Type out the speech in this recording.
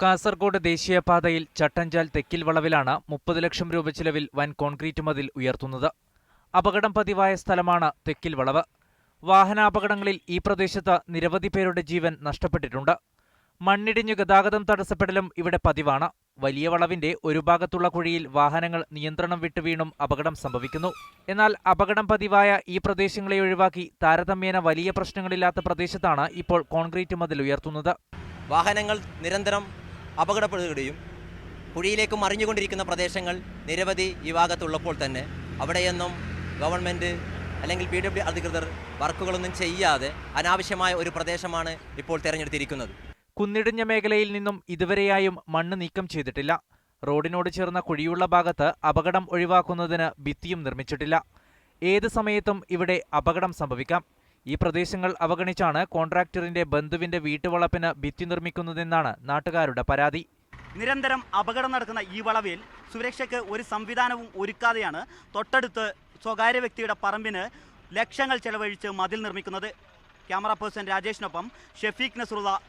കാസർഗോഡ് ദേശീയപാതയിൽ ചട്ടഞ്ചാൽ തെക്കിൽ വളവിലാണ് 30 ലക്ഷം രൂപ ചിലവിൽ വൻ കോൺക്രീറ്റ് മതിൽ ഉയർത്തുന്നത്. അപകടം പതിവായ സ്ഥലമാണ് തെക്കിൽ വളവ്. വാഹനാപകടങ്ങളിൽ ഈ പ്രദേശത്ത് നിരവധി പേരുടെ ജീവൻ നഷ്ടപ്പെട്ടിട്ടുണ്ട്. മണ്ണിടിഞ്ഞു ഗതാഗതം തടസ്സപ്പെടലും ഇവിടെ പതിവാണ്. വലിയ വളവിന്റെ ഒരു ഭാഗത്തുള്ള കുഴിയിൽ വാഹനങ്ങൾ നിയന്ത്രണം വിട്ടു വീണും അപകടം സംഭവിക്കുന്നു. എന്നാൽ അപകടം പതിവായ ഈ പ്രദേശങ്ങളെ ഒഴിവാക്കി താരതമ്യേന വലിയ പ്രശ്നങ്ങളില്ലാത്ത പ്രദേശത്താണ് ഇപ്പോൾ കോൺക്രീറ്റ് മതിൽ ഉയർത്തുന്നത്. വാഹനങ്ങൾ നിരന്തരം അപകടപ്പെടുകയും കുഴിയിലേക്ക് മറിഞ്ഞുകൊണ്ടിരിക്കുന്ന പ്രദേശങ്ങൾ നിരവധി ഈ ഭാഗത്തുള്ളപ്പോൾ തന്നെ അവിടെയൊന്നും ഗവൺമെൻറ് അല്ലെങ്കിൽ PWD അധികൃതർ വർക്കുകളൊന്നും ചെയ്യാതെ അനാവശ്യമായ ഒരു പ്രദേശമാണ് ഇപ്പോൾ തിരഞ്ഞെടുത്തിരിക്കുന്നത്. കുന്നിടിഞ്ഞ മേഖലയിൽ നിന്നും ഇതുവരെയായും മണ്ണ് നീക്കം ചെയ്തിട്ടില്ല. റോഡിനോട് ചേർന്ന കുഴിയുള്ള ഭാഗത്ത് അപകടം ഒഴിവാക്കുന്നതിന് ഭിത്തിയും നിർമ്മിച്ചിട്ടില്ല. ഏത് സമയത്തും ഇവിടെ അപകടം സംഭവിക്കാം. ഈ പ്രദേശങ്ങൾ അവഗണിച്ചാണ് കോൺട്രാക്ടറിന്റെ ബന്ധുവിന്റെ വീട്ടുവളപ്പിന് ഭിത്തി നിർമ്മിക്കുന്നതെന്നാണ് നാട്ടുകാരുടെ പരാതി. നിരന്തരം അപകടം നടക്കുന്ന ഈ വളവിൽ സുരക്ഷയ്ക്ക് ഒരു സംവിധാനവും ഒരുക്കാതെയാണ് തൊട്ടടുത്ത് സ്വകാര്യ വ്യക്തിയുടെ പറമ്പിന് ലക്ഷങ്ങൾ ചെലവഴിച്ച് മതിൽ നിർമ്മിക്കുന്നത്. ക്യാമറ പേഴ്സൺ രാജേഷിനൊപ്പം ഷെഫീഖ് നസ്രുള്ള,